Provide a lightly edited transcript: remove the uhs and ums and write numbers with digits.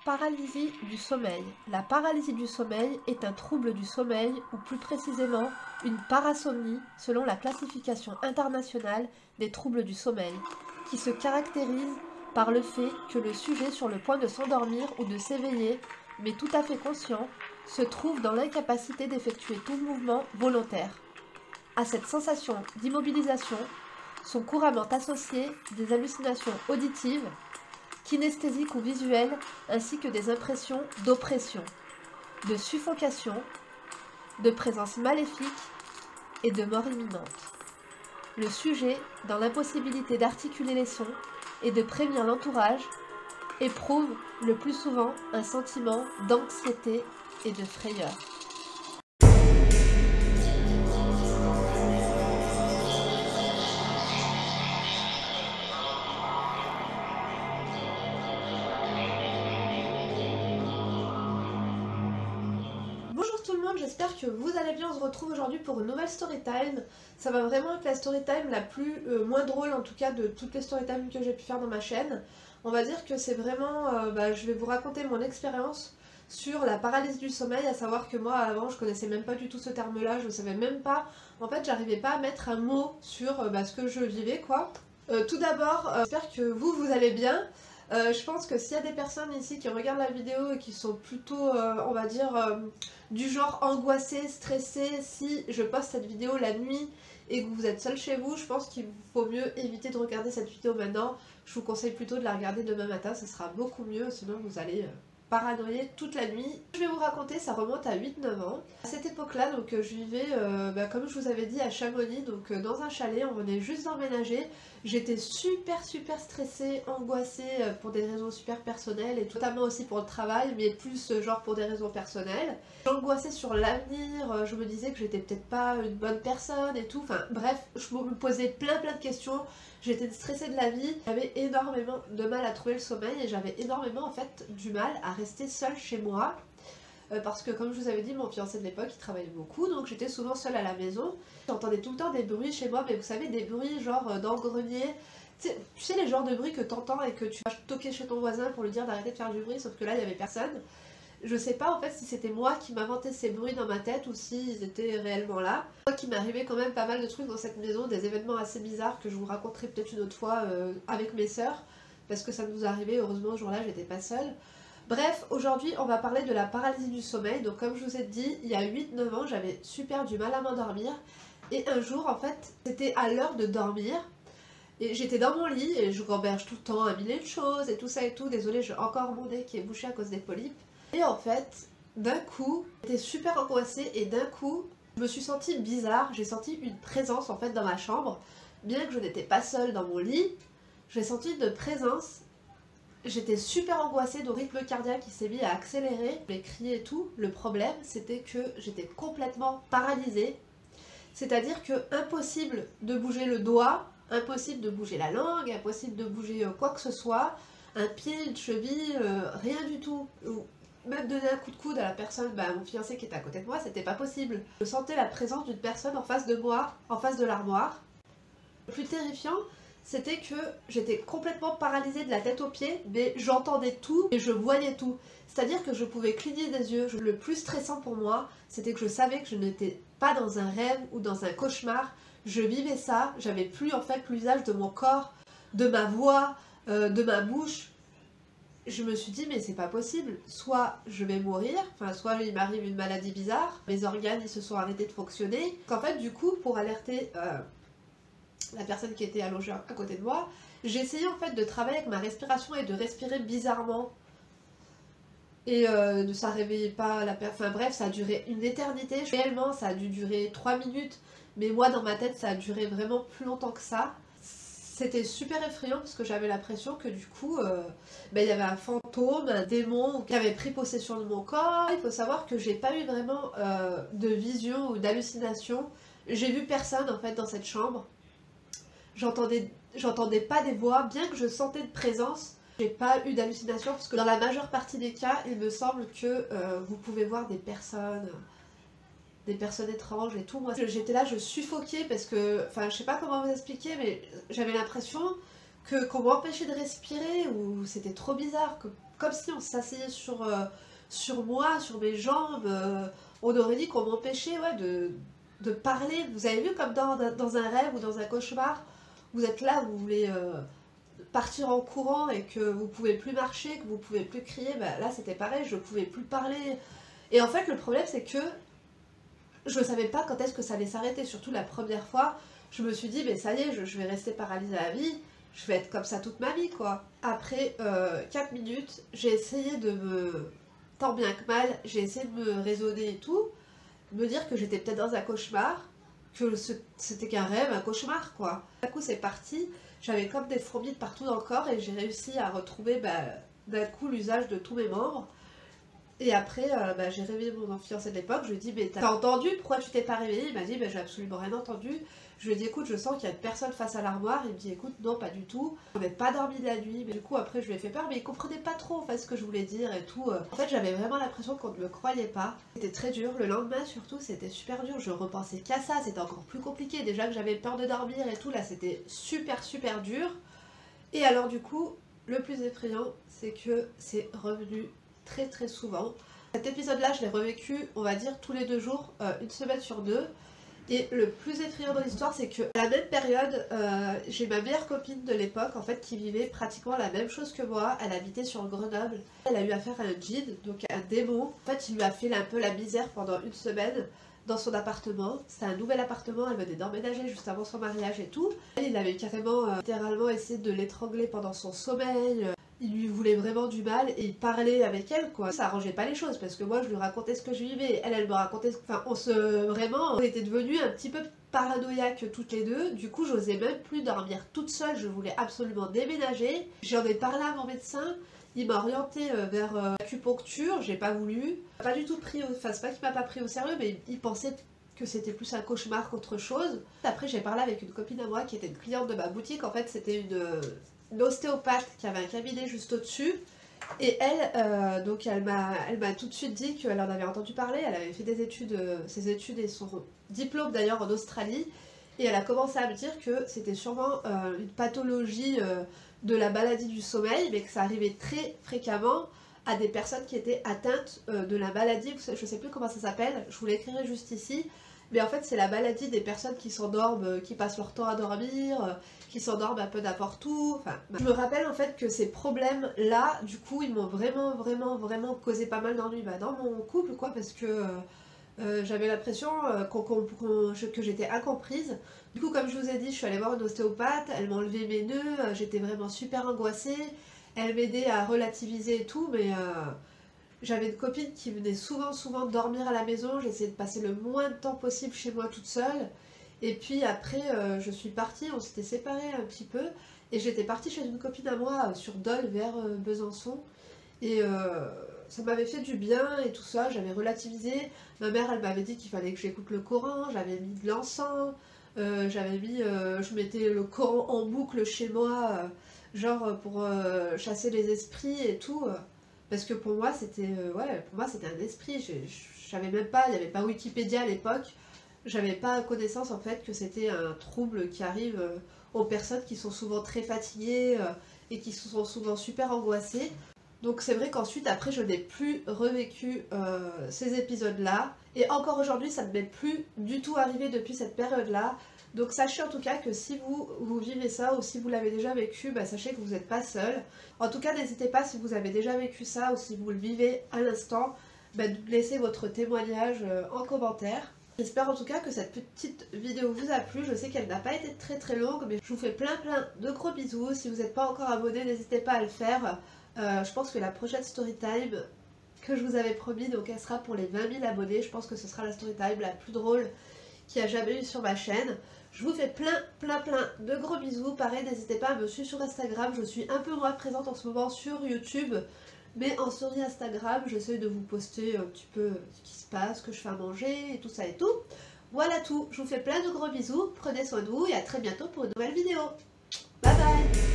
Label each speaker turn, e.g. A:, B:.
A: Paralysie du sommeil. La paralysie du sommeil est un trouble du sommeil, ou plus précisément une parasomnie selon la classification internationale des troubles du sommeil, qui se caractérise par le fait que le sujet sur le point de s'endormir ou de s'éveiller, mais tout à fait conscient, se trouve dans l'incapacité d'effectuer tout mouvement volontaire. À cette sensation d'immobilisation sont couramment associées des hallucinations auditives, kinesthésiques ou visuelles, ainsi que des impressions d'oppression, de suffocation, de présence maléfique et de mort imminente. Le sujet, dans l'impossibilité d'articuler les sons et de prévenir l'entourage, éprouve le plus souvent un sentiment d'anxiété et de frayeur. Bonjour tout le monde, j'espère que vous allez bien. On se retrouve aujourd'hui pour une nouvelle story time. Ça va vraiment être la story time la moins drôle en tout cas de toutes les story time que j'ai pu faire dans ma chaîne. On va dire que c'est vraiment, je vais vous raconter mon expérience sur la paralysie du sommeil, à savoir que moi avant je connaissais même pas du tout ce terme là, je savais même pas, en fait j'arrivais pas à mettre un mot sur ce que je vivais quoi. Tout d'abord, j'espère que vous allez bien. Je pense que s'il y a des personnes ici qui regardent la vidéo et qui sont plutôt, on va dire, du genre angoissées, stressées, si je poste cette vidéo la nuit et que vous êtes seul chez vous, je pense qu'il faut mieux éviter de regarder cette vidéo maintenant. Je vous conseille plutôt de la regarder demain matin, ce sera beaucoup mieux, sinon vous allez paranoïer toute la nuit. Je vais vous raconter, ça remonte à 8-9 ans. À cette époque-là, donc je vivais, comme je vous avais dit, à Chamonix, donc dans un chalet, on venait juste d'emménager. J'étais super stressée, angoissée pour des raisons super personnelles et notamment aussi pour le travail, mais plus genre pour des raisons personnelles. J'angoissais sur l'avenir, je me disais que j'étais peut-être pas une bonne personne et tout, enfin bref, je me posais plein de questions. J'étais stressée de la vie, j'avais énormément de mal à trouver le sommeil et j'avais énormément en fait du mal à rester seule chez moi. Parce que comme je vous avais dit, mon fiancé de l'époque il travaillait beaucoup, donc j'étais souvent seule à la maison. J'entendais tout le temps des bruits chez moi, mais vous savez, des bruits genre dans le grenier. Tu sais les genres de bruits que t'entends et que tu vas toquer chez ton voisin pour lui dire d'arrêter de faire du bruit, sauf que là il n'y avait personne. Je sais pas en fait si c'était moi qui m'inventais ces bruits dans ma tête ou s'ils étaient réellement là. Moi qui m'arrivait quand même pas mal de trucs dans cette maison, des événements assez bizarres que je vous raconterai peut-être une autre fois avec mes sœurs, parce que ça nous arrivait, heureusement ce jour-là j'étais pas seule. Bref, aujourd'hui on va parler de la paralysie du sommeil. Donc comme je vous ai dit, il y a 8-9 ans j'avais super du mal à m'endormir. Et un jour en fait, c'était à l'heure de dormir. Et j'étais dans mon lit et je gamberge tout le temps à mille et une choses et tout ça et tout. Désolée, j'ai encore mon nez qui est bouché à cause des polypes. Et en fait, d'un coup, j'étais super angoissée et d'un coup, je me suis sentie bizarre. J'ai senti une présence en fait dans ma chambre. Bien que je n'étais pas seule dans mon lit, j'ai senti une présence. J'étais super angoissée, de rythme cardiaque qui s'est mis à accélérer. J'ai crié et tout. Le problème, c'était que j'étais complètement paralysée. C'est-à-dire que impossible de bouger le doigt, impossible de bouger la langue, impossible de bouger quoi que ce soit, un pied, une cheville, rien du tout. Même donner un coup de coude à la personne, mon fiancé qui était à côté de moi, c'était pas possible. Je sentais la présence d'une personne en face de moi, en face de l'armoire. Le plus terrifiant, c'était que j'étais complètement paralysée de la tête aux pieds, mais j'entendais tout et je voyais tout. C'est-à-dire que je pouvais cligner des yeux. Le plus stressant pour moi, c'était que je savais que je n'étais pas dans un rêve ou dans un cauchemar. Je vivais ça, j'avais plus en fait l'usage de mon corps, de ma voix, de ma bouche. Je me suis dit mais c'est pas possible, soit je vais mourir, enfin soit il m'arrive une maladie bizarre, mes organes ils se sont arrêtés de fonctionner. Qu'en fait du coup pour alerter la personne qui était allongée à côté de moi, j'ai essayé en fait de travailler avec ma respiration et de respirer bizarrement. Et ça réveillait pas la personne, enfin bref ça a duré une éternité, réellement ça a dû durer 3 minutes, mais moi dans ma tête ça a duré vraiment plus longtemps que ça. C'était super effrayant parce que j'avais l'impression que du coup, il y avait un fantôme, un démon qui avait pris possession de mon corps. Il faut savoir que j'ai pas eu vraiment de vision ou d'hallucination. J'ai vu personne en fait dans cette chambre. J'entendais pas des voix, bien que je sentais de présence. J'ai pas eu d'hallucination parce que dans la majeure partie des cas, il me semble que vous pouvez voir des personnes étranges et tout. Moi j'étais là, je suffoquais parce que, enfin je sais pas comment vous expliquer, mais j'avais l'impression qu'on m'empêchait de respirer, ou c'était trop bizarre, comme si on s'asseyait sur moi, sur mes jambes, on aurait dit qu'on m'empêchait ouais, de parler. Vous avez vu comme dans un rêve ou dans un cauchemar, vous êtes là, vous voulez partir en courant et que vous pouvez plus marcher, que vous pouvez plus crier, bah, là c'était pareil, je pouvais plus parler. Et en fait le problème c'est que je ne savais pas quand est-ce que ça allait s'arrêter, surtout la première fois, je me suis dit, mais ça y est, je vais rester paralysée à la vie, je vais être comme ça toute ma vie, quoi. Après 4 minutes, j'ai essayé de me... tant bien que mal, j'ai essayé de me raisonner et tout, me dire que j'étais peut-être dans un cauchemar, que c'était qu'un rêve, un cauchemar, quoi. D'un coup, c'est parti, j'avais comme des fourmis de partout dans le corps et j'ai réussi à retrouver, d'un coup, l'usage de tous mes membres. Et après, j'ai réveillé mon fiancé de l'époque, je lui ai dit, mais t'as entendu, pourquoi tu t'es pas réveillé? Il m'a dit, j'ai absolument rien entendu. Je lui ai dit, écoute, je sens qu'il y a une personne face à l'armoire. Il me dit, écoute, non, pas du tout. On n'avait pas dormi de la nuit. Mais du coup, après, je lui ai fait peur, mais il comprenait pas trop en fait ce que je voulais dire et tout. En fait, j'avais vraiment l'impression qu'on ne me croyait pas. C'était très dur. Le lendemain, surtout, c'était super dur. Je repensais qu'à ça. C'était encore plus compliqué. Déjà que j'avais peur de dormir et tout, là, c'était super, super dur. Et alors, du coup, le plus effrayant, c'est que c'est revenu très, très souvent. Cet épisode-là, je l'ai revécu, on va dire, tous les 2 jours, une semaine sur 2. Et le plus effrayant dans l'histoire, c'est que à la même période, j'ai ma meilleure copine de l'époque, en fait, qui vivait pratiquement la même chose que moi. Elle habitait sur Grenoble. Elle a eu affaire à un djinn, donc un démon. En fait, il lui a fait un peu la misère pendant une semaine dans son appartement. C'était un nouvel appartement, elle venait d'emménager juste avant son mariage et tout. Il avait carrément, littéralement essayé de l'étrangler pendant son sommeil. Il lui voulait vraiment du mal et il parlait avec elle, quoi. Ça arrangeait pas les choses parce que moi je lui racontais ce que je vivais, elle me racontait... Enfin, on était devenus un petit peu paranoïaques toutes les deux. Du coup, j'osais même plus dormir toute seule, je voulais absolument déménager. J'en ai parlé à mon médecin, il m'a orienté vers l'acupuncture, j'ai pas voulu. Pas du tout pris, enfin c'est pas qu'il m'a pas pris au sérieux, mais il pensait que c'était plus un cauchemar qu'autre chose. Après, j'ai parlé avec une copine à moi qui était une cliente de ma boutique. En fait, c'était une ostéopathe qui avait un cabinet juste au-dessus. Et elle, donc elle m'a tout de suite dit qu'elle en avait entendu parler. Elle avait fait des études, ses études et son diplôme d'ailleurs en Australie. Et elle a commencé à me dire que c'était sûrement une pathologie de la maladie du sommeil, mais que ça arrivait très fréquemment à des personnes qui étaient atteintes de la maladie, je sais plus comment ça s'appelle, je vous l'écrirai juste ici, mais en fait c'est la maladie des personnes qui s'endorment, qui passent leur temps à dormir, qui s'endorment un peu n'importe où, enfin... Je me rappelle en fait que ces problèmes-là, du coup, ils m'ont vraiment causé pas mal d'ennuis dans mon couple, quoi, parce que j'avais l'impression que j'étais incomprise. Du coup, comme je vous ai dit, je suis allée voir une ostéopathe, elle m'a enlevé mes nœuds, j'étais vraiment super angoissée, elle m'aidait à relativiser et tout, mais j'avais une copine qui venait souvent dormir à la maison, j'essayais de passer le moins de temps possible chez moi toute seule, et puis après je suis partie, on s'était séparés un petit peu, et j'étais partie chez une copine à moi sur Dole vers Besançon, et ça m'avait fait du bien et tout ça, j'avais relativisé. Ma mère elle m'avait dit qu'il fallait que j'écoute le Coran, j'avais mis de l'encens, je mettais le Coran en boucle chez moi, genre pour chasser les esprits et tout, parce que pour moi c'était un esprit, je savais même pas, il n'y avait pas Wikipédia à l'époque, j'avais pas connaissance en fait que c'était un trouble qui arrive aux personnes qui sont souvent très fatiguées et qui sont souvent super angoissées. Donc c'est vrai qu'ensuite, après, je n'ai plus revécu ces épisodes-là. Et encore aujourd'hui, ça ne m'est plus du tout arrivé depuis cette période-là. Donc sachez en tout cas que si vous vivez ça ou si vous l'avez déjà vécu, sachez que vous n'êtes pas seul. En tout cas, n'hésitez pas si vous avez déjà vécu ça ou si vous le vivez à l'instant, de laisser votre témoignage en commentaire. J'espère en tout cas que cette petite vidéo vous a plu. Je sais qu'elle n'a pas été très longue, mais je vous fais plein de gros bisous. Si vous n'êtes pas encore abonné, n'hésitez pas à le faire. Je pense que la prochaine storytime que je vous avais promis, donc elle sera pour les 20 000 abonnés. Je pense que ce sera la storytime la plus drôle qu'il y a jamais eu sur ma chaîne. Je vous fais plein de gros bisous. Pareil, n'hésitez pas à me suivre sur Instagram. Je suis un peu moins présente en ce moment sur YouTube, mais en story Instagram, j'essaie de vous poster un petit peu ce qui se passe, ce que je fais à manger et tout ça et tout. Voilà tout. Je vous fais plein de gros bisous. Prenez soin de vous et à très bientôt pour une nouvelle vidéo. Bye bye.